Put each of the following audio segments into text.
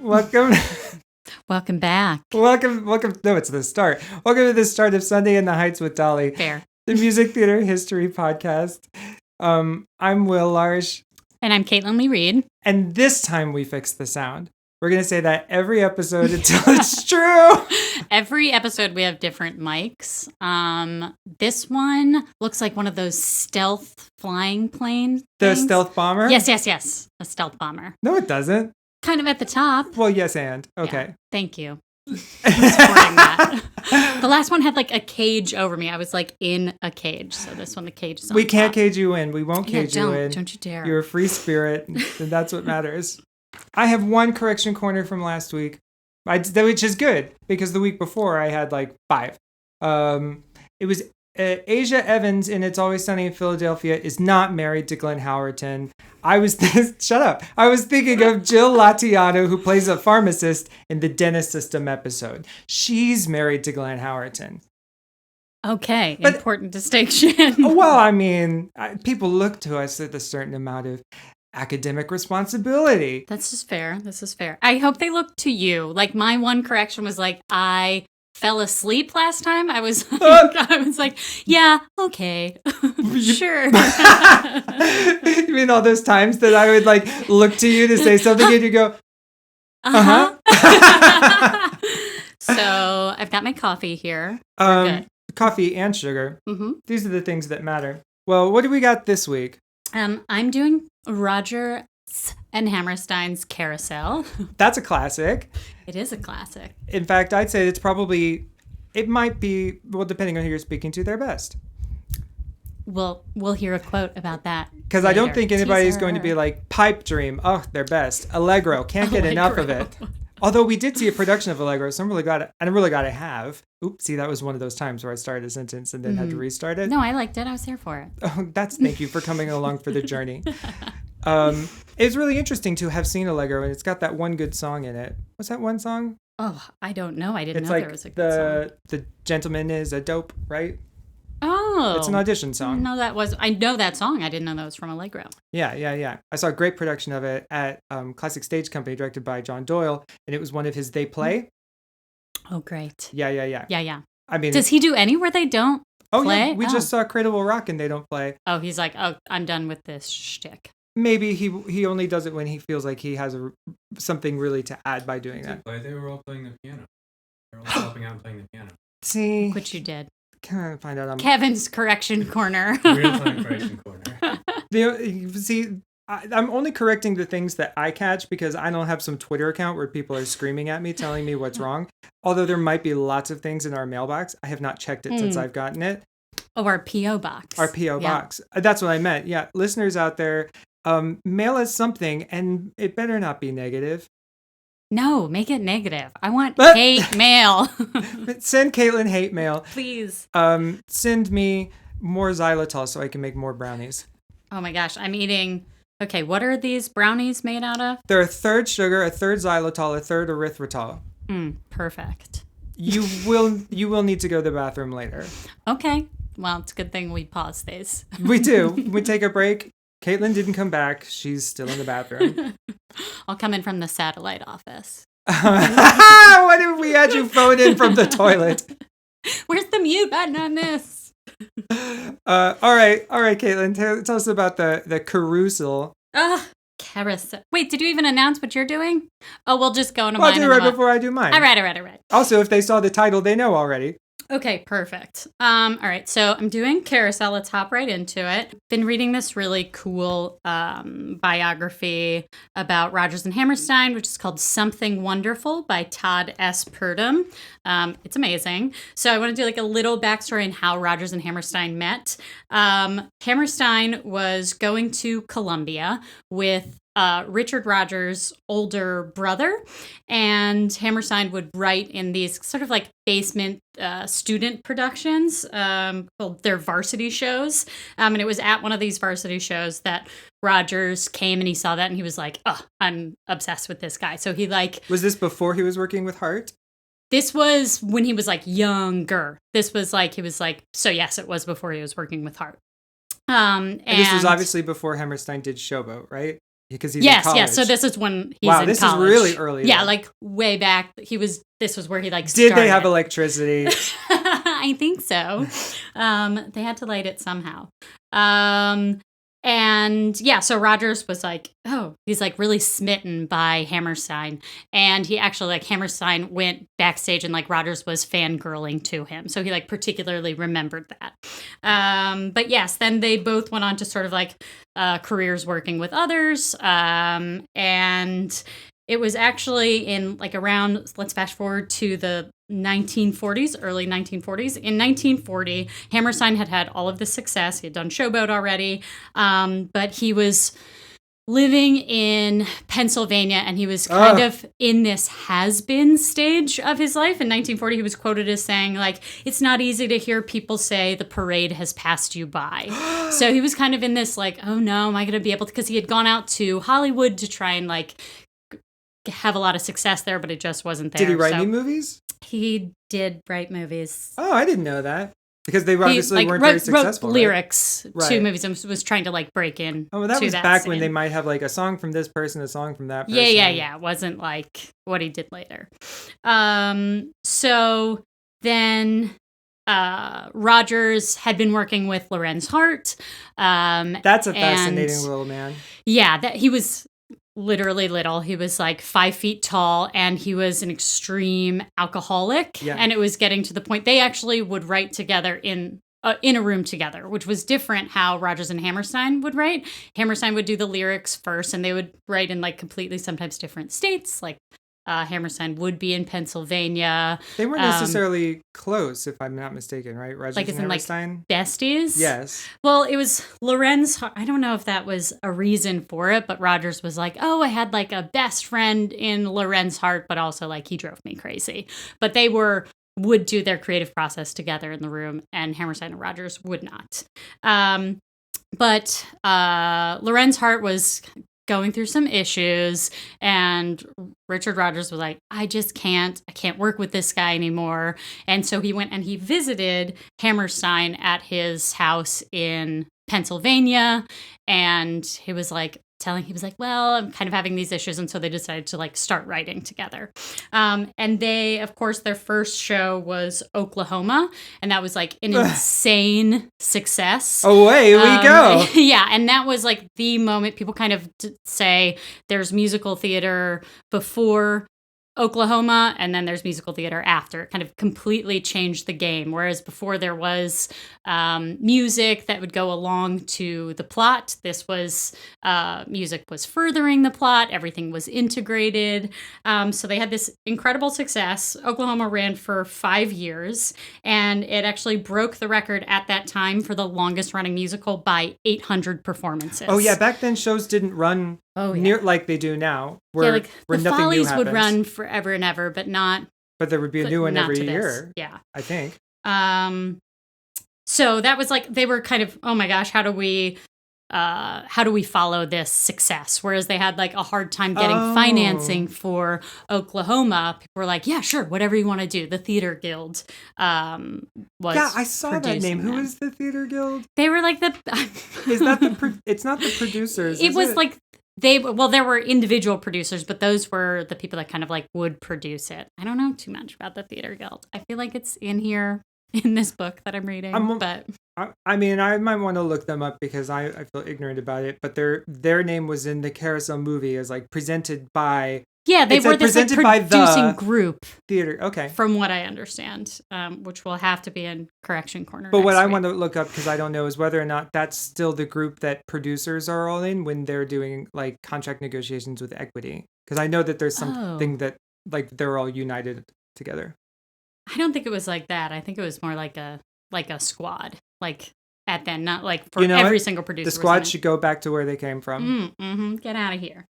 Welcome. Welcome back. Welcome. No, it's the start. Welcome to the start of Sunday in the Heights with Dolly. Fair. The Music Theater History Podcast. I'm Will Larsh. And I'm Caitlin Lee Reed. And this time we fixed the sound. We're going to say that every episode until it's true. Every episode we have different mics. This one looks like one of those stealth flying plane The things. stealth bomber? Yes. A stealth bomber. No, it doesn't. Kind of at the top. Well, yes, and. Okay. Yeah, thank you. For supporting that. The last one had like a cage over me. I was like in a cage. So this one, the cage is on We can't top. cage you in. We won't cage you in. Don't you dare. You're a free spirit, and that's what matters. I have one correction corner from last week, which is good, because the week before I had like 5. It was Asia Evans in It's Always Sunny in Philadelphia is not married to Glenn Howerton. Shut up. I was thinking of Jill Latiano, who plays a pharmacist in the Dentist System episode. She's married to Glenn Howerton. Okay, important distinction. Well, I mean, people look to us with a certain amount of academic responsibility. This is fair. I hope they look to you. Like, my one correction was like, I fell asleep last time. I was like, yeah, okay, sure. You mean all those times that I would like look to you to say something and you go, So I've got my coffee here. Coffee and sugar. Mm-hmm. These are the things that matter. Well, what do we got this week? I'm doing Roger and Hammerstein's Carousel. That's a classic. It is a classic. In fact, I'd say it might be, well, depending on who you're speaking to, their best. We'll hear a quote about that. Because I don't think anybody's going to be like, Pipe Dream, oh, their best. Allegro, can't get enough of it. Although we did see a production of Allegro, so I'm really glad I have. Oops, see, that was one of those times where I started a sentence and then had to restart it. No, I liked it. I was there for it. Oh, thank you for coming along for the journey. It's really interesting to have seen Allegro, and it's got that one good song in it. What's that one song? Oh, I don't know. I didn't know like there was a good song. The Gentleman is a Dope, right? Oh. It's an audition song. I know that song. I didn't know that was from Allegro. Yeah. I saw a great production of it at Classic Stage Company, directed by John Doyle, and it was one of his They Play. Oh, great. Yeah. I mean, does he do any where they don't play? Yeah, we just saw Cradle Will Rock and they don't play. Oh, he's like, I'm done with this shtick. Maybe he only does it when he feels like he has something really to add by doing that. They were all playing the piano. They were all helping out and playing the piano. See? Which you did. Can I find out? Kevin's correction corner. Real-time correction corner. I'm only correcting the things that I catch because I don't have some Twitter account where people are screaming at me telling me what's wrong. Although there might be lots of things in our mailbox. I have not checked it since I've gotten it. Oh, our P.O. box. Our P.O. box. That's what I meant. Yeah, listeners out there, mail us something and it better not be negative. No, make it negative. I want hate mail. Send Caitlin hate mail. Please. Send me more xylitol so I can make more brownies. Oh my gosh, I'm eating... Okay, what are these brownies made out of? They're a third sugar, a third xylitol, a third erythritol. Perfect. You will need to go to the bathroom later. Okay. Well, it's a good thing we pause these. We do. We take a break. Caitlin didn't come back. She's still in the bathroom. I'll come in from the satellite office. What if we had you phone in from the toilet? Where's the mute button on this? All right, Caitlin. Tell us about the Carousel. Carousel. Wait, did you even announce what you're doing? Oh, we'll just go into mine. I'll do it right before before I do mine. All right. Also, if they saw the title, they know already. Okay, perfect. All right, so I'm doing Carousel. Let's hop right into it. Been reading this really cool biography about Rodgers and Hammerstein, which is called Something Wonderful by Todd S. Purdom. It's amazing. So I want to do like a little backstory on how Rodgers and Hammerstein met. Hammerstein was going to Columbia with Richard Rodgers' older brother, and Hammerstein would write in these sort of like basement student productions called their varsity shows. And it was at one of these varsity shows that Rodgers came and he saw that and he was like, oh, I'm obsessed with this guy. So he Was this before he was working with Hart? This was when he was like younger. This was like, so yes, it was before he was working with Hart. And this was obviously before Hammerstein did Showboat, right? because he's in college. Yes. So this is when he's wow, in this college. is really early. Yeah, then. like way back. This was where he like Did started. they have electricity? I think so. They had to light it somehow. And yeah, so Rogers was like, oh, he's like really smitten by Hammerstein. And he actually, like, Hammerstein went backstage and like Rogers was fangirling to him. So he like particularly remembered that. But yes, then they both went on to sort of like careers working with others. And it was actually in like around, let's fast forward to the 1940s, early 1940s. In 1940, Hammerstein had all of this success. He had done Showboat already, but he was living in Pennsylvania, and he was kind of in this has-been stage of his life. In 1940, he was quoted as saying, like, it's not easy to hear people say the parade has passed you by. So he was kind of in this, like, oh no, am I going to be able to, because he had gone out to Hollywood to try and, like, have a lot of success there, but it just wasn't there. Did he write any movies? He did write movies. Oh, I didn't know that. Because they obviously weren't very successful. Wrote lyrics right? to movies and was trying to like break in. Oh, well, that was back when they might have like a song from this person, a song from that person. Yeah. It wasn't like what he did later. So then Rogers had been working with Lorenz Hart. That's a fascinating little man. Yeah, that he was literally little. He was like 5 feet tall, and he was an extreme alcoholic. Yeah. And it was getting to the point they actually would write together in a room together, which was different how Rogers and Hammerstein would write. Hammerstein would do the lyrics first, and they would write in like completely sometimes different states. Like Hammerstein would be in Pennsylvania. They weren't necessarily close, if I'm not mistaken, right? Rogers like, and Hammerstein? Like besties? Yes. Well, it was Lorenz. I don't know if that was a reason for it, but Rogers was like, oh, I had like a best friend in Lorenz Hart, but also like he drove me crazy. But they would do their creative process together in the room, and Hammerstein and Rogers would not. But Lorenz Hart was going through some issues, and Richard Rogers was like, I can't work with this guy anymore. And so he went and he visited Hammerstein at his house in Pennsylvania, and he was like, well, I'm kind of having these issues. And so they decided to like start writing together. And they, of course, their first show was Oklahoma. And that was like an insane success. Away we go. Yeah. And that was like the moment people kind of say there's musical theater before Oklahoma, and then there's musical theater after. It kind of completely changed the game. Whereas before there was music that would go along to the plot, this was music was furthering the plot. Everything was integrated. So they had this incredible success. Oklahoma ran for 5 years, and it actually broke the record at that time for the longest running musical by 800 performances. Oh yeah, back then shows didn't run near like they do now. Where like the nothing Follies new would run forever and ever, but not. But there would be a new one every year. Yeah, I think. So that was like they were kind of, oh my gosh, how do we follow this success? Whereas they had like a hard time getting financing for Oklahoma. People were like, yeah, sure, whatever you want to do. The Theater Guild was I saw that name. Who is the Theater Guild? They were like the. Is that it's not the producers. It was like. There were individual producers, but those were the people that kind of like would produce it. I don't know too much about the Theater Guild. I feel like it's in here in this book that I'm reading, but I mean, I might want to look them up because I feel ignorant about it. But their name was in the Carousel movie as like presented by. Yeah, they were this like, producing group. Theater, okay. From what I understand, which will have to be in Correction Corner. But what I want to look up, because I don't know, is whether or not that's still the group that producers are all in when they're doing like contract negotiations with Equity. Because I know that there's something that like they're all united together. I don't think it was like that. I think it was more like a squad. Like at then, not like for every single producer. The squad should go back to where they came from. Get out of here.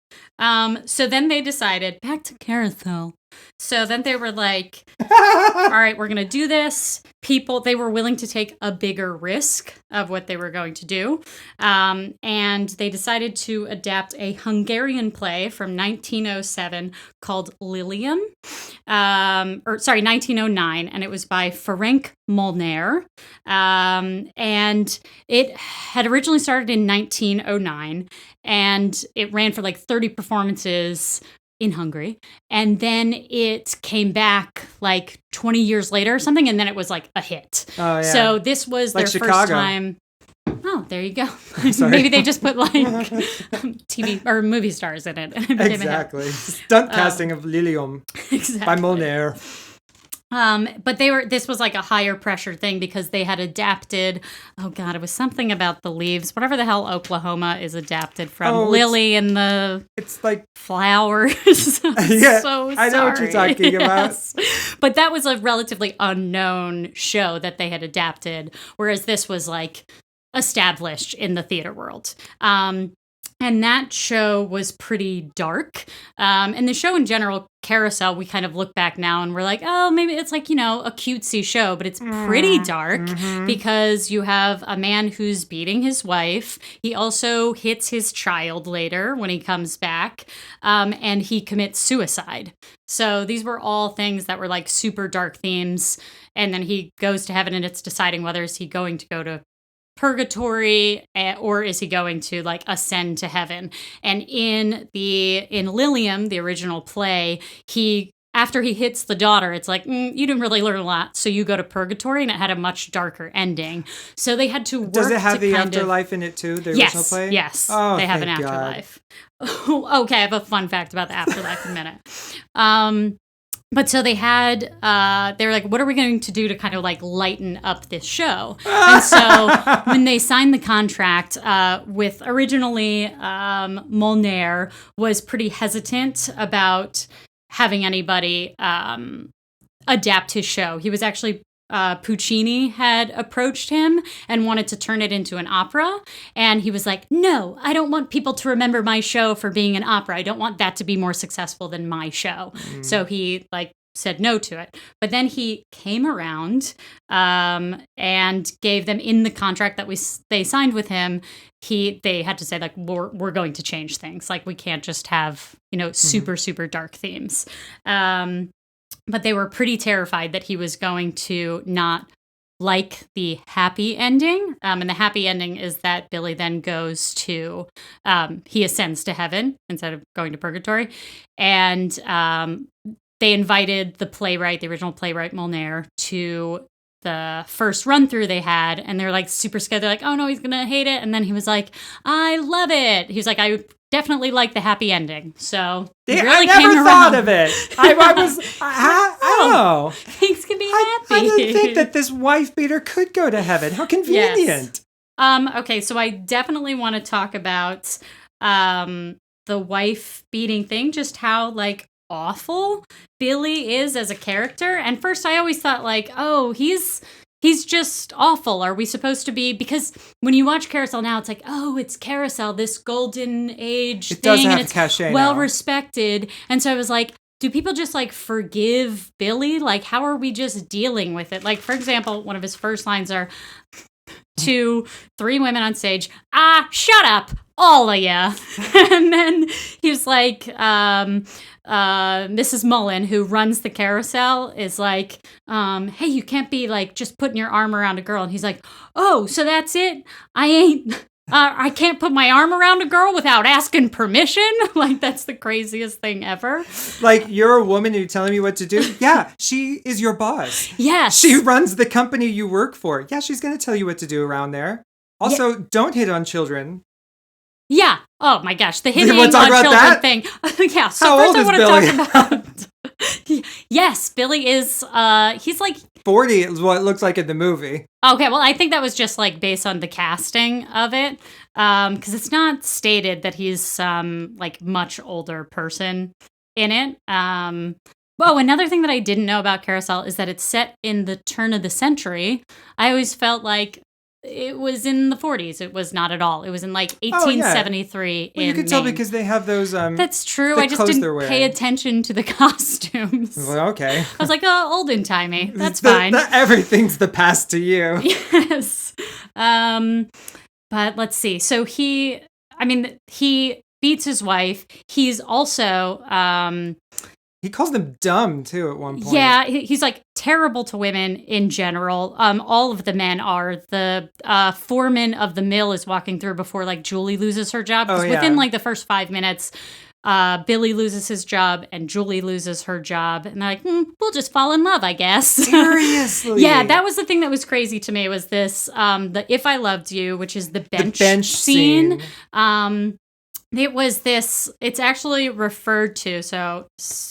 So then they decided, back to Carousel. So then they were like, all right, we're going to do this. They were willing to take a bigger risk of what they were going to do. And they decided to adapt a Hungarian play from 1907 called Lilium. 1909. And it was by Ferenc Molnár. And it had originally started in 1909. And it ran for like 30 performances in Hungary. And then it came back like 20 years later or something, and then it was like a hit. Oh, yeah. So this was like their Chicago. first time. Oh, there you go. Sorry. Maybe they just put like TV or movie stars in it. And it became a hit. Exactly. Stunt casting of Lilium Exactly. by Molnár. But this was like a higher pressure thing because they had adapted, oh God, it was something about the leaves, whatever the hell Oklahoma is adapted from, Lily and the it's like flowers. Yeah, So I know what you're sorry. talking about. But that was a relatively unknown show that they had adapted, whereas this was like established in the theater world. And that show was pretty dark. And the show in general, Carousel, we kind of look back now and we're like, oh, maybe it's like, a cutesy show, but it's pretty dark because you have a man who's beating his wife. He also hits his child later when he comes back, and he commits suicide. So these were all things that were like super dark themes. And then he goes to heaven and it's deciding whether is he going to go to purgatory or is he going to like ascend to heaven. And in Lilium, the original play, after he hits the daughter, it's like, you didn't really learn a lot, so you go to purgatory, and it had a much darker ending. So they had to work. Does it have the afterlife in it too, the original play? Yes, oh, they have an afterlife. Okay, I have a fun fact about the afterlife in a minute. But so they were like, what are we going to do to kind of like lighten up this show? And so when they signed the contract with originally Molnár was pretty hesitant about having anybody adapt his show. He was actually Puccini had approached him and wanted to turn it into an opera. And he was like, no, I don't want people to remember my show for being an opera. I don't want that to be more successful than my show. So he said no to it. But then he came around and gave them in the contract that they signed with him. They had to say like, we're going to change things. Like we can't just have, super, super dark themes. But they were pretty terrified that he was going to not like the happy ending. And the happy ending is that Billy then goes to, he ascends to heaven instead of going to purgatory. And they invited the original playwright Molnár, to the first run through they had. And they're like super scared. They're like, oh no, he's going to hate it. And then he was like, I love it. He was like, I definitely like the happy ending. So I never thought of it. I don't know. Things can be happy. I didn't think that this wife beater could go to heaven. How convenient. Yes. Okay, so I definitely want to talk about the wife beating thing, just how like awful Billy is as a character. And first I always thought like, oh, he's just awful. Are we supposed to be? Because when you watch Carousel now, it's like, oh, it's Carousel, this golden age thing. Does have and it's cachet well now. Respected. And so I was like, do people just like forgive Billy? Like, how are we just dealing with it? Like, for example, one of his first lines are 2, 3 women on stage. Shut up, all of ya. And then he was like, Mrs. Mullen, who runs the carousel, is like, hey, you can't be like just putting your arm around a girl. And he's like, oh, so that's it? I can't put my arm around a girl without asking permission? Like, that's the craziest thing ever. Like, you're a woman and you're telling me what to do? Yeah, she is your boss. Yes. She runs the company you work for. Yeah, she's going to tell you what to do around there. Also, don't hit on children. Yeah. Oh my gosh, the hitting on children that? thing. Yeah. So How first old I is want Billy? to talk about. Yes, Billy is. He's like 40 is what it looks like in the movie. Okay, well, I think that was just like based on the casting of it, because it's not stated that he's some like much older person in it. Well, another thing that I didn't know about Carousel is that it's set in the turn of the century. I always felt like it was in the 40s. It was not at all. It was in like Oh, yeah. 1873 Well, you in can tell Maine. because they have those. That's true. the I just clothes didn't they're pay wearing. attention to the costumes. Well, okay. I was like, oh, olden timey. That's The- fine. everything's the past to you. Yes. But let's see. So he beats his wife. He's also, He calls them dumb too at one point. yeah, he's like terrible to women in general. All of the men are. The foreman of the mill is walking through before like Julie loses her job. 'Cause within like the first 5 minutes, Billy loses his job and Julie loses her job. And they're like, we'll just fall in love, I guess. Seriously. Yeah, that was the thing that was crazy to me was this, the If I Loved You, which is the bench scene. It was this, it's actually referred to, so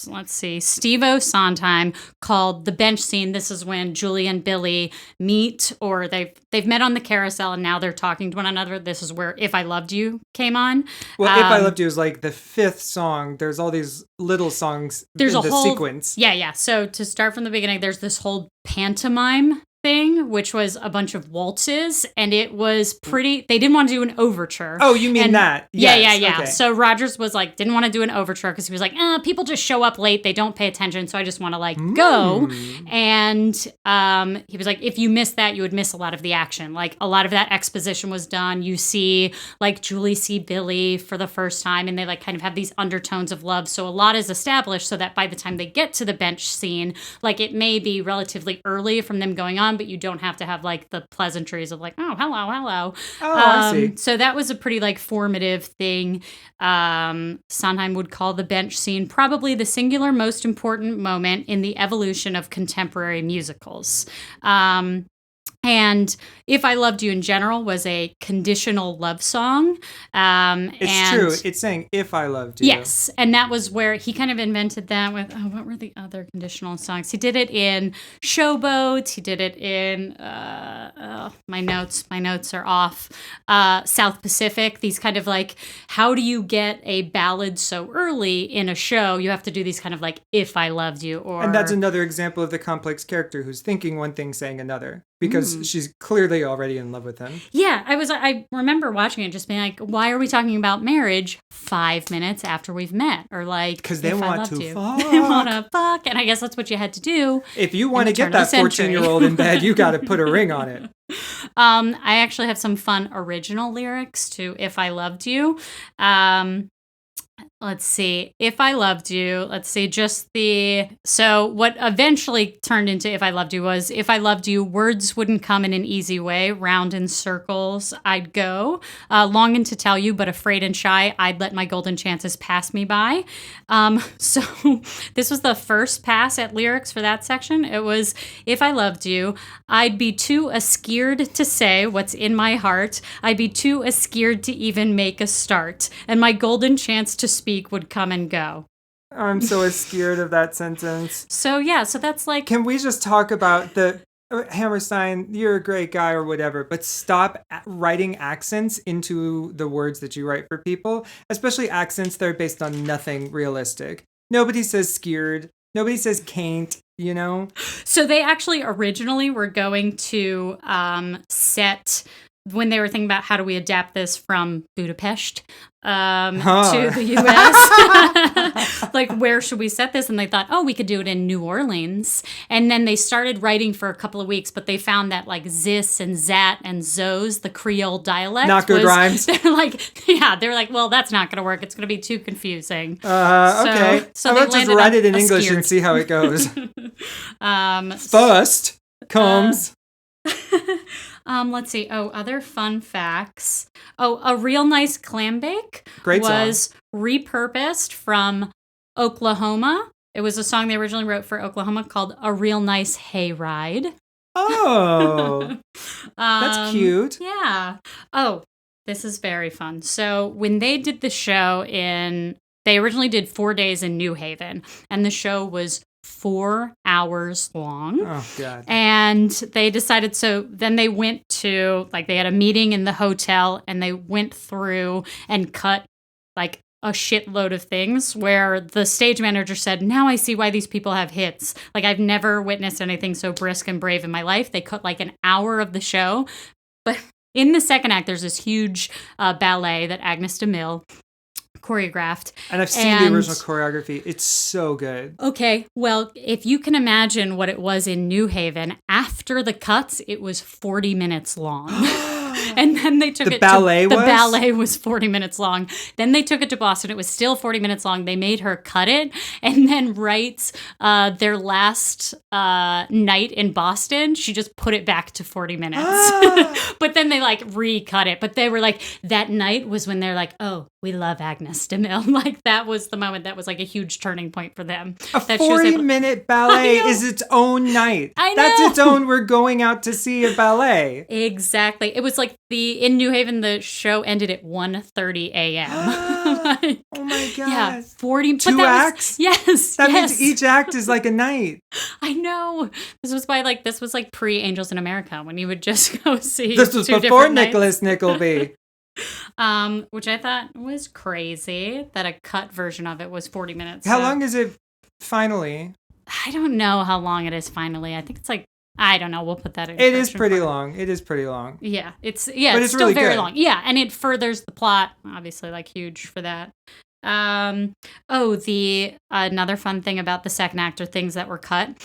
let's see, Steve-O Sondheim called the bench scene. This is when Julie and Billy meet, or they've met on the carousel and now they're talking to one another. This is where If I Loved You came on. Well, If I Loved You is like the 5th song. There's all these little songs in the sequence. Yeah. So to start from the beginning, there's this whole pantomime thing, which was a bunch of waltzes, and it was pretty. They didn't want to do an overture. Oh, you mean that? Yes. Yeah. Okay. So Rogers was like, didn't want to do an overture because he was like, people just show up late, they don't pay attention, so I just want to like go. And he was like, if you miss that, you would miss a lot of the action. Like a lot of that exposition was done. You see like Julie see Billy for the first time, and they like kind of have these undertones of love. So a lot is established, so that by the time they get to the bench scene, like it may be relatively early from them going on. But you don't have to have like the pleasantries of like, oh, hello. Oh, I see. So that was a pretty like formative thing. Sondheim would call the bench scene probably the singular most important moment in the evolution of contemporary musicals. And If I Loved You in general was a conditional love song. It's true. It's saying if I loved you. Yes. And that was where he kind of invented that with, what were the other conditional songs? He did it in Showboat. He did it in, my notes are off. South Pacific. These kind of like, how do you get a ballad so early in a show? You have to do these kind of like, if I loved you, or. And that's another example of the complex character who's thinking one thing, saying another. Because she's clearly already in love with him. Yeah, I remember watching it just being like, why are we talking about marriage 5 minutes after we've met? Or like, because they want to fuck. They want to fuck. And I guess that's what you had to do. If you want to get that 14-year-old in bed, you got to put a ring on it. I actually have some fun original lyrics to If I Loved You. Let's see. If I Loved You. Let's see. So what eventually turned into If I Loved You was, if I loved you, words wouldn't come in an easy way. Round in circles I'd go. Longing to tell you, but afraid and shy, I'd let my golden chances pass me by. So this was the first pass at lyrics for that section. It was, if I loved you, I'd be too askeered to say what's in my heart. I'd be too askeered to even make a start. And my golden chance to speak would come and go. I'm so scared of that sentence. So yeah, so that's like... Can we just talk about the... Hammerstein, you're a great guy or whatever, but stop writing accents into the words that you write for people, especially accents that are based on nothing realistic. Nobody says scared. Nobody says can't, you know? So they actually originally were going to set... When they were thinking about how do we adapt this from Budapest to the U.S., like where should we set this? And they thought, we could do it in New Orleans. And then they started writing for a couple of weeks, but they found that like zis and zat and zos, the Creole dialect, not good rhymes. They're like, well, that's not going to work. It's going to be too confusing. Okay. So let's just write it in English and see how it goes. First comes... Let's see. Other fun facts. A Real Nice Clambake was repurposed from Oklahoma. It was a song they originally wrote for Oklahoma called A Real Nice Hayride. Oh, that's cute. Yeah. Oh, this is very fun. So when they did the show they originally did 4 days in New Haven, and the show was 4 hours long. Oh, God. And they decided, so then they went to, like, they had a meeting in the hotel, and they went through and cut, like, a shitload of things where the stage manager said, now I see why these people have hits. Like, I've never witnessed anything so brisk and brave in my life. They cut, like, an hour of the show But in the second act, there's this huge ballet that Agnes de Mille choreographed. And I've seen the original choreography. It's so good. Okay, well, if you can imagine what it was in New Haven, after the cuts, it was 40 minutes long. And then they took the ballet was 40 minutes long. Then they took it to Boston. It was still 40 minutes long. They made her cut it. And then right their last night in Boston, she just put it back to 40 minutes. But then they like recut it. But they were like, that night was when they're like, oh, we love Agnes de Mille. Like that was the moment that was like a huge turning point for them. A 40-minute ballet is its own night. I know. That's its own, we're going out to see a ballet. Exactly. It was like in New Haven, the show ended at 1:30 a.m. Oh my God. Yeah, 40. Two acts? Yes. That means each act is like a night. I know. This was pre-Angels in America when you would just go see. This was before Nicholas Nickleby. Which I thought was crazy that a cut version of it was 40 minutes. How long is it finally? I don't know how long it is finally. I think it's like, I don't know. We'll put that in. It is pretty long. It is pretty long. Yeah. It's still really very good. long. Yeah. And it furthers the plot. Obviously, like huge for that. Another fun thing about the second act are things that were cut.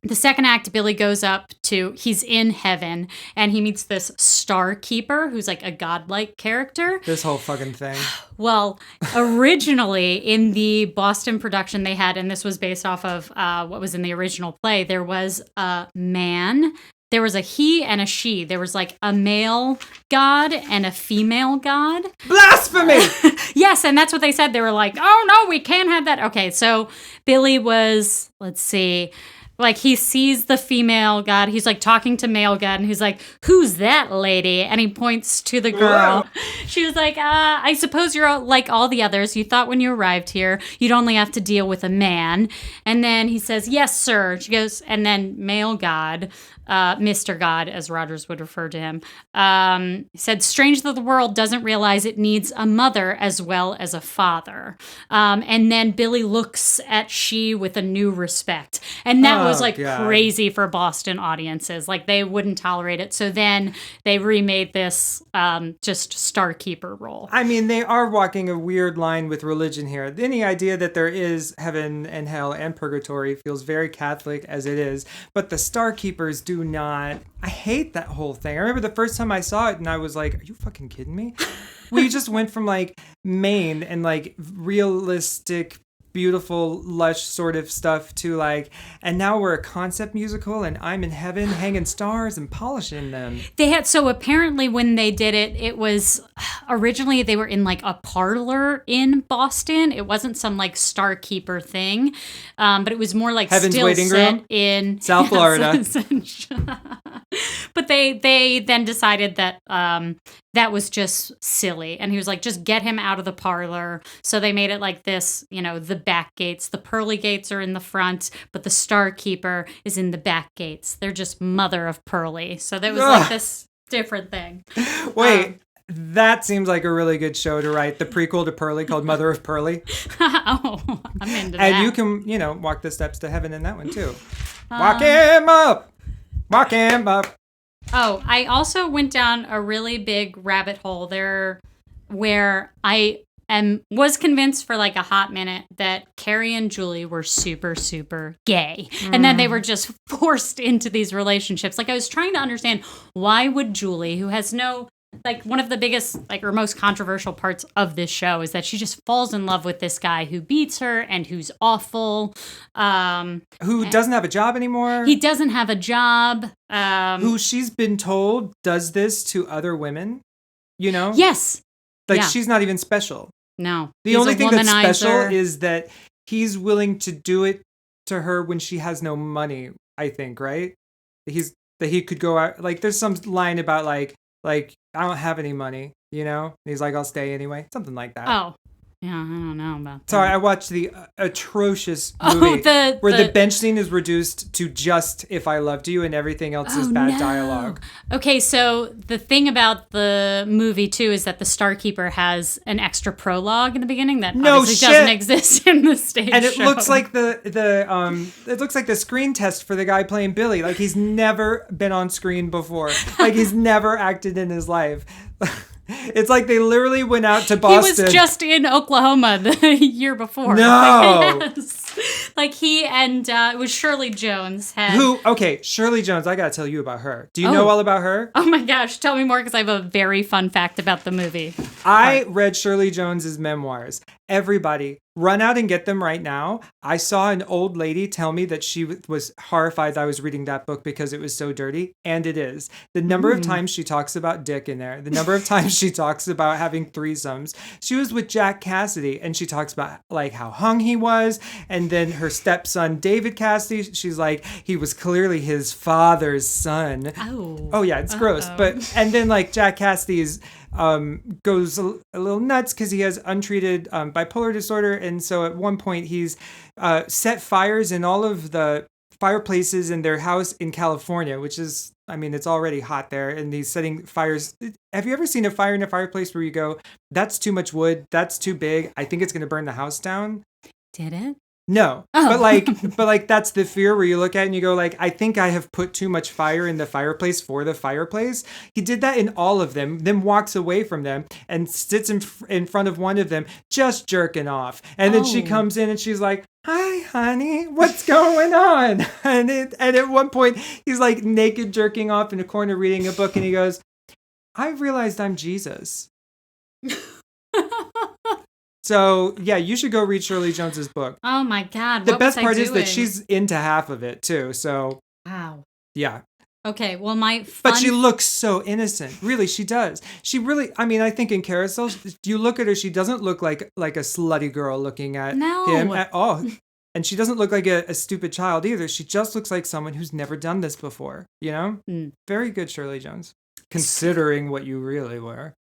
The second act, Billy goes up he's in heaven, and he meets this star keeper who's like a godlike character. This whole fucking thing. Well, originally in the Boston production they had, and this was based off of what was in the original play, there was a man. There was a he and a she. There was like a male god and a female god. Blasphemy! Yes, and that's what they said. They were like, oh no, we can't have that. Okay, so Billy was, let's see, like he sees the female god. He's like talking to male god, and he's like, who's that lady? And he points to the girl. Whoa. She was like, I suppose you're like all the others. You thought when you arrived here, you'd only have to deal with a man. And then he says, yes, sir. She goes, and then male god, Mr. God, as Rogers would refer to him, said, strange that the world doesn't realize it needs a mother as well as a father. And then Billy looks at she with a new respect. And that was like crazy for Boston audiences. Like they wouldn't tolerate it. So then they remade this just Starkeeper role. I mean, they are walking a weird line with religion here. Any idea that there is heaven and hell and purgatory feels very Catholic as it is. But the Starkeepers do not. I hate that whole thing. I remember the first time I saw it and I was like, are you fucking kidding me? We just went from like Maine and like realistic, beautiful, lush sort of stuff to like, and now we're a concept musical and I'm in heaven hanging stars and polishing them. So apparently when they did it, it was originally they were in like a parlor in Boston. It wasn't some like Starkeeper thing, but it was more like Heaven's still Waiting set Room? in South Florida. But they then decided that that was just silly. And he was like, just get him out of the parlor. So they made it like this, the back gates. The pearly gates are in the front, but the Starkeeper is in the back gates. They're just mother of pearly. So that was like this different thing. Wait, that seems like a really good show to write. The prequel to Pearly called Mother of Pearly. Oh, I'm into that. And you can, walk the steps to heaven in that one too. Walk him up. Walk him up. Oh, I also went down a really big rabbit hole there where I was convinced for like a hot minute that Carrie and Julie were super, super gay. And then they were just forced into these relationships. Like I was trying to understand, why would Julie, who has no, like one of the biggest, like, or most controversial parts of this show is that she just falls in love with this guy who beats her and who's awful. Who doesn't have a job anymore. He doesn't have a job. Who she's been told does this to other women, Yes. Like she's not even special. No. The only thing that's special is that he's willing to do it to her when she has no money, I think, right? That he could go out, like there's some line about like I don't have any money, And he's like, I'll stay anyway. Something like that. Oh. Yeah, I don't know about that. Sorry, I watched the atrocious movie where the bench scene is reduced to just "If I Loved You" and everything else is bad dialogue. Okay, so the thing about the movie too is that the Starkeeper has an extra prologue in the beginning that obviously doesn't exist in the stage show. And it looks like it looks like the screen test for the guy playing Billy. Like he's never been on screen before. Like he's never acted in his life. It's like they literally went out to Boston. He was just in Oklahoma the year before. No. Yes. Like he and it was Shirley Jones. Shirley Jones, I gotta tell you about her. Do you know all about her? Oh my gosh, tell me more because I have a very fun fact about the movie. I read Shirley Jones's memoirs. Everybody, run out and get them right now. I saw an old lady tell me that she was horrified that I was reading that book because it was so dirty, and it is. The number of times she talks about dick in there, the number of times she talks about having threesomes. She was with Jack Cassidy, and she talks about like how hung he was, and then her stepson David Cassidy, she's like, he was clearly his father's son. Oh yeah, it's gross. And then like Jack Cassidy's goes a little nuts because he has untreated bipolar disorder, and so at one point he's set fires in all of the fireplaces in their house in California, which is, I mean, it's already hot there, and he's setting fires. Have you ever seen a fire in a fireplace where you go, that's too much wood, that's too big, I think it's going to burn the house down? Did it? No, but like that's the fear where you look at it and you go like, I think I have put too much fire in the fireplace for the fireplace. He did that in all of them, then walks away from them and sits in front of one of them, just jerking off. And then she comes in and she's like, hi, honey, what's going on? And at one point he's like naked jerking off in a corner reading a book, and he goes, I realized I'm Jesus. So, yeah, you should go read Shirley Jones's book. Oh, my God. The best part is that she's into half of it, too. So, wow. Yeah. Okay, well, But she looks so innocent. Really, she does. She really, I mean, I think in Carousel, you look at her, she doesn't look like a slutty girl looking at him at all. And she doesn't look like a stupid child either. She just looks like someone who's never done this before, you know? Very good, Shirley Jones. Considering what you really were.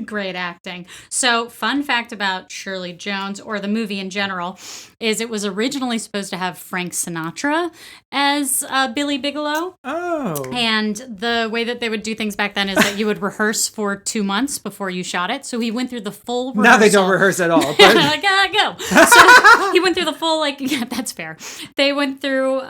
Great acting. So, fun fact about Shirley Jones, or the movie in general, is it was originally supposed to have Frank Sinatra as Billy Bigelow. Oh. And the way that they would do things back then is that you would rehearse for 2 months before you shot it. So he went through the full rehearsal. Now they don't rehearse at all. But... go. So he went through the full, yeah, that's fair. They went through,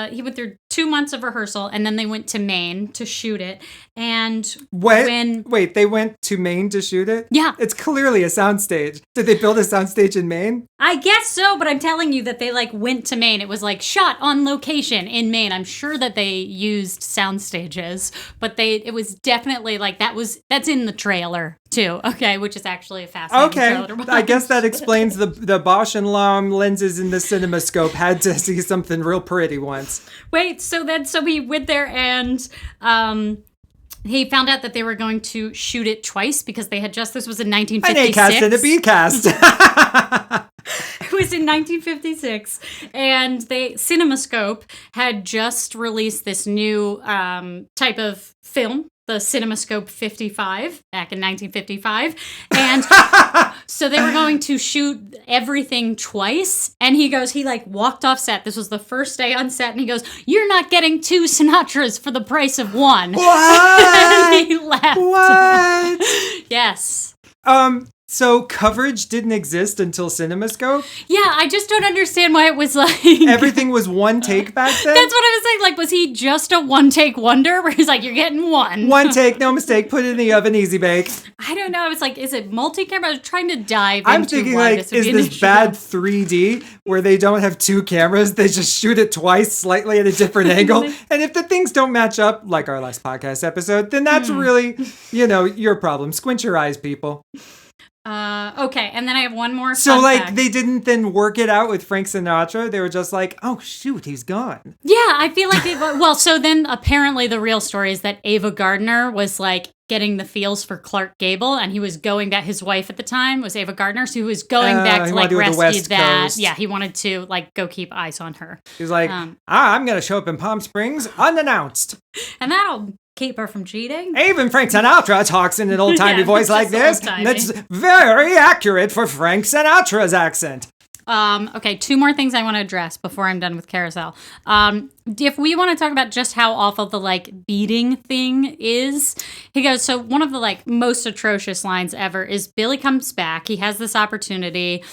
he went through 2 months of rehearsal, and then they went to Maine to shoot it. And wait, they went to Maine to shoot it? Yeah. It's clearly a soundstage. Did they build a soundstage in Maine? I guess so, but I'm telling you that they went to Maine. It was shot on location in Maine. I'm sure that they used sound stages, but it was definitely that's in the trailer too. Okay, which is actually a fascinating trailer to watch. I guess that explains the Bosch and Lomb lenses in the CinemaScope had to see something real pretty once. Wait, so he went there and he found out that they were going to shoot it twice because they had this was in 1956. An A-cast and a B-cast. It was in 1956, and CinemaScope had just released this new type of film, the CinemaScope 55, back in 1955, and so they were going to shoot everything twice, and he walked off set. This was the first day on set, and he goes, "You're not getting 2 Sinatras for the price of 1." What? And he left. What? Yes. So coverage didn't exist until CinemaScope? Yeah, I just don't understand why it was everything was one take back then? That's what I was saying. Was he just a one-take wonder where he's you're getting one? One take, no mistake, put it in the oven, easy bake. I don't know. I was is it multi-camera? I was trying to dive I'm into thinking why this would be an is this issue. bad 3D where they don't have 2 cameras? They just shoot it twice, slightly at a different angle. And if the things don't match up, like our last podcast episode, then that's really, your problem. Squint your eyes, people. Okay, and then I have one more. So, they didn't then work it out with Frank Sinatra? They were just oh, shoot, he's gone. Yeah, I feel so then apparently the real story is that Ava Gardner was, getting the feels for Clark Gable, and he was going back, his wife at the time was Ava Gardner, so he was going back to, rescue that. Coast. Yeah, he wanted to, go keep eyes on her. He was I'm going to show up in Palm Springs unannounced. And that'll keep her from cheating. Even Frank Sinatra talks in an old-timey Yeah, voice like just this. old-timey. That's very accurate for Frank Sinatra's accent. Okay, 2 more things I want to address before I'm done with Carousel. If we want to talk about just how awful the like beating thing is, he goes, so one of the like most atrocious lines ever is Billy comes back. He has this opportunity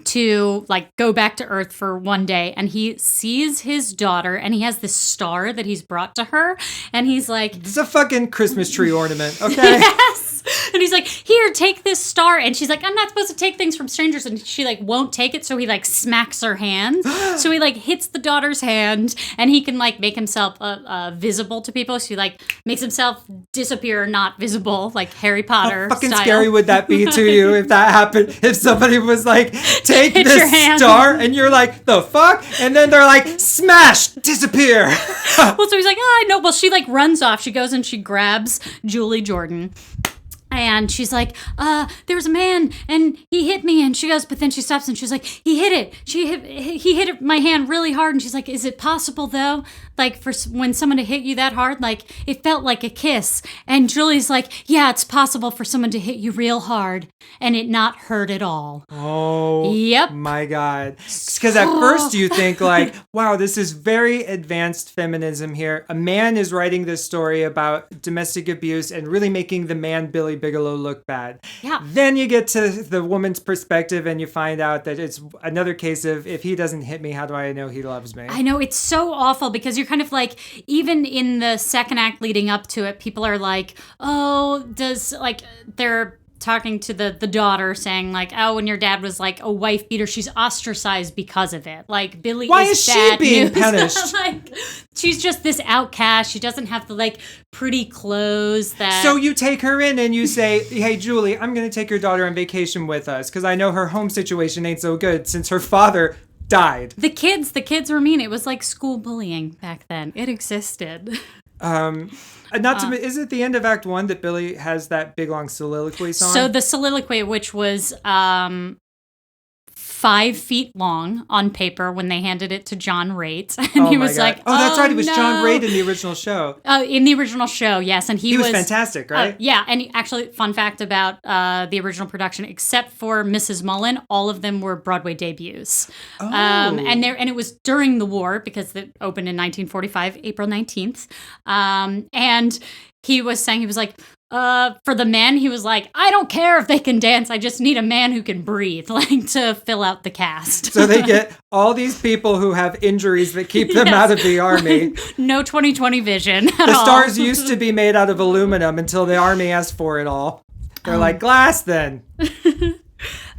to like go back to Earth for one day, and he sees his daughter, and he has this star that he's brought to her, and he's like, It's a fucking Christmas tree ornament, okay? yes. And he's like, here, take this star. And she's like, I'm not supposed to take things from strangers. And she like won't take it. So he like smacks her hand. So he like hits the daughter's hand, and he can like make himself visible to people. So he like makes himself disappear, not visible, like Harry Potter How fucking style. scary would that be to you if that happened? If somebody was like, take Hit your this hand. star, and you're like, the fuck? And then they're like, smash, disappear. Well, so he's like, oh, I know. Well, she like runs off. She goes and she grabs Julie Jordan. And she's like, there was a man and he hit me. And she goes, but then she stops and she's like, he hit it. He hit my hand really hard. And she's like, is it possible though? Like for when someone to hit you that hard, like it felt like a kiss. And Julie's like, yeah, it's possible for someone to hit you real hard and it not hurt at all. Oh, Yep. my God. Because at first you think like, wow, this is very advanced feminism here. A man is writing this story about domestic abuse and really making the man Billy Bigelow look bad. Yeah. Then you get to the woman's perspective and you find out that it's another case of, if he doesn't hit me, how do I know he loves me? I know, it's so awful because you're kind of like, even in the second act leading up to it, people are like, oh, they're talking to the daughter saying like, oh, when your dad was like a wife beater, she's ostracized because of it. Like Billy Why is is she bad being news. punished? Like, she's just this outcast. She doesn't have the like pretty clothes that. So you take her in and you say, hey, Julie, I'm going to take your daughter on vacation with us because I know her home situation ain't so good since her father died. The kids were mean. It was like school bullying back then. It existed. Is it the end of Act 1 that Billy has that big long soliloquy song? So the soliloquy, which was 5 feet long on paper when they handed it to John Raitt. And he was like, oh, that's right. It was no. John Raitt in the original show. In the original show, yes. And He was fantastic, right? Yeah. And actually, fun fact about the original production, except for Mrs. Mullen, all of them were Broadway debuts. Oh. And it was during the war because it opened in 1945, April 19th. And he was like, for the men, he was like, I don't care if they can dance. I just need a man who can breathe, like to fill out the cast. So they get all these people who have injuries that keep them out of the army. No 20/20 vision at The all. stars used to be made out of aluminum until the army asked for it all. They're like, glass then.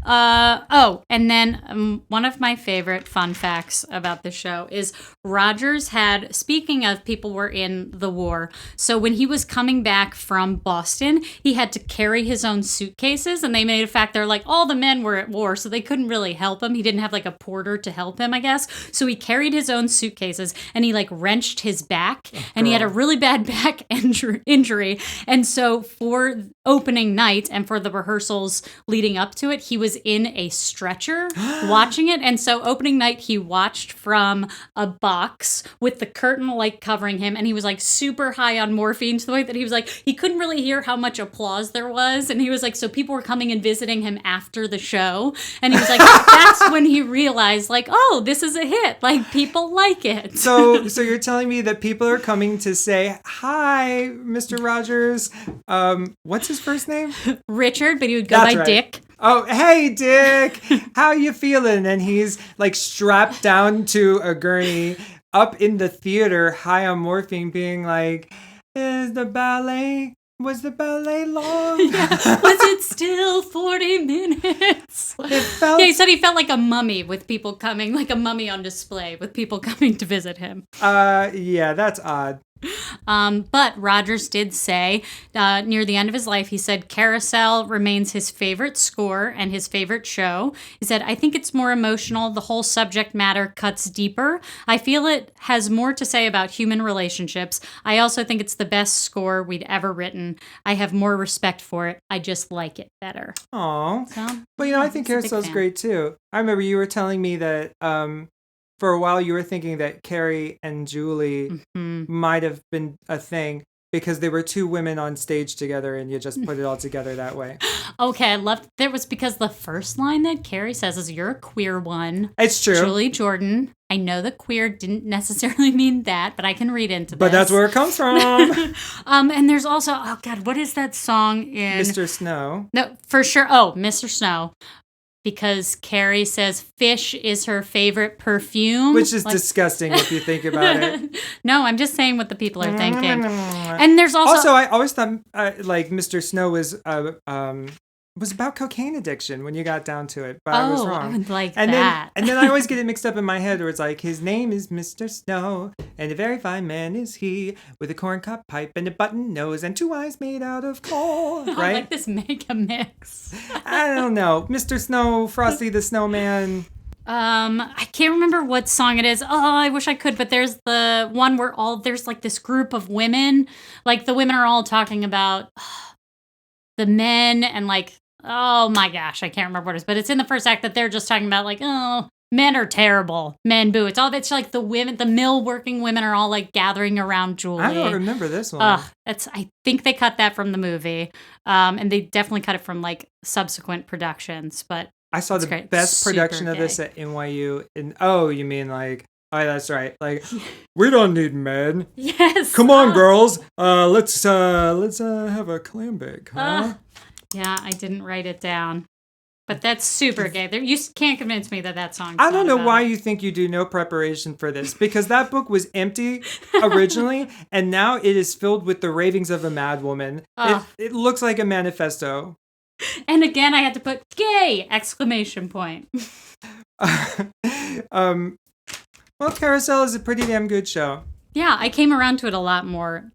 And then one of my favorite fun facts about the show is Rogers had, speaking of people were in the war, so when he was coming back from Boston, he had to carry his own suitcases, and they made a fact, they're like, all the men were at war, so they couldn't really help him. He didn't have like a porter to help him, I guess. So he carried his own suitcases, and he like wrenched his back, and he had a really bad back injury. And so for opening night and for the rehearsals leading up to it, he was in a stretcher watching it. And so opening night, he watched from a box with the curtain like covering him. And he was like super high on morphine to the way that he was like, he couldn't really hear how much applause there was. And he was like, so people were coming and visiting him after the show. And he was like, that's when he realized like, oh, this is a hit. Like people like it. So you're telling me that people are coming to say, hi, Mr. Rogers. What's his first name? Richard, but he would go That's by right. Dick. Oh, hey, Dick. How you feeling? And he's like strapped down to a gurney up in the theater, high on morphine, being like, was the ballet long? Yeah. Was it still 40 minutes? Yeah, he said he felt like a mummy with people coming, like a mummy on display with people coming to visit him. Yeah, that's odd. But Rogers did say near the end of his life, he said Carousel remains his favorite score and his favorite show. He said, I think it's more emotional. The whole subject matter cuts deeper. I feel it has more to say about human relationships. I also think it's the best score we'd ever written. I have more respect for it. I just like it better. Aw. So, But, I think he's a big Carousel's fan. great, too. I remember you were telling me that for a while you were thinking that Carrie and Julie might have been a thing because they were two women on stage together and you just put it all together that way. Okay, I loved that was because the first line that Carrie says is, "You're a queer one." It's true. Julie Jordan. I know that queer didn't necessarily mean that, but I can read into this. But that's where it comes from. And there's also, oh God, what is that song in... Mr. Snow. No, for sure. Oh, Mr. Snow. Because Carrie says fish is her favorite perfume. Which is disgusting if you think about it. No, I'm just saying what the people are thinking. And there's also... Also, I always thought like Mr. Snow was about cocaine addiction when you got down to it, but I was wrong. I would like and that. Then I always get it mixed up in my head where it's like, his name is Mr. Snow, and a very fine man is he, with a corncob pipe and a button nose and two eyes made out of coal, right? I like this mega mix. I don't know. Mr. Snow, Frosty the Snowman. I can't remember what song it is. Oh, I wish I could, but there's the one where there's like this group of women, like the women are all talking about the men and like, oh my gosh, I can't remember what it is, but it's in the first act that they're just talking about like, oh, men are terrible, men boo. It's like the women, the mill working women are all like gathering around Julie. I don't remember this one. I think they cut that from the movie, and they definitely cut it from like subsequent productions. But I saw the best production of this at NYU. You mean like? Oh, that's right. Like, we don't need men. Yes. Come on, girls. Let's have a clambake, huh? Yeah, I didn't write it down. But that's super gay. You can't convince me that song's I don't know why you think you do no preparation for this, because that book was empty originally, and now it is filled with the ravings of a madwoman. It looks like a manifesto. And again, I had to put gay! Exclamation point. Well, Carousel is a pretty damn good show. Yeah, I came around to it a lot more.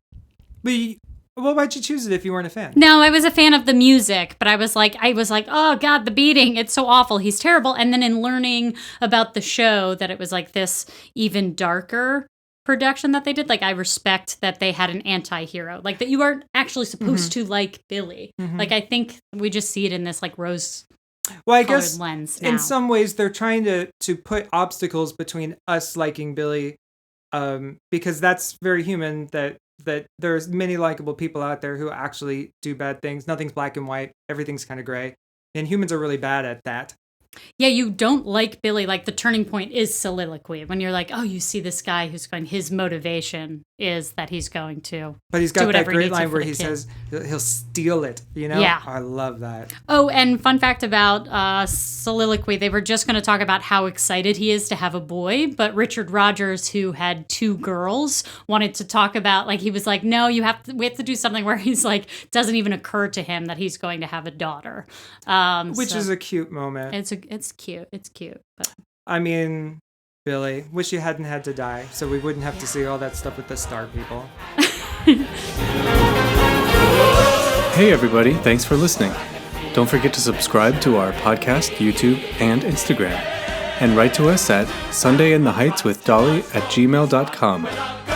Well, why'd you choose it if you weren't a fan? No, I was a fan of the music, but I was like, oh God, the beating, it's so awful. He's terrible. And then in learning about the show, that it was like this even darker production that they did, like I respect that they had an anti-hero, like that you aren't actually supposed to like Billy. Like I think we just see it in this like rose. Well, I guess lens now. In some ways they're trying to put obstacles between us liking Billy, because that's very human that there's many likable people out there who actually do bad things. Nothing's black and white. Everything's kind of gray. And humans are really bad at that. Yeah, you don't like Billy. Like the turning point is soliloquy. When you're like, oh, you see this guy who's going, his motivation is that he's going to. But he's got that great line where he says he'll steal it, you know? Yeah. I love that. Oh, and fun fact about soliloquy, they were just going to talk about how excited he is to have a boy, but Richard Rodgers, who had two girls, wanted to talk about, like, he was like, no, we have to do something where he's like, doesn't even occur to him that he's going to have a daughter. Which is a cute moment. It's cute. It's cute. But. I mean, Billy, wish you hadn't had to die, so we wouldn't have to see all that stuff with the star people. Hey everybody, thanks for listening. Don't forget to subscribe to our podcast, YouTube, and Instagram. And write to us at sundayintheheightswithdolly@gmail.com.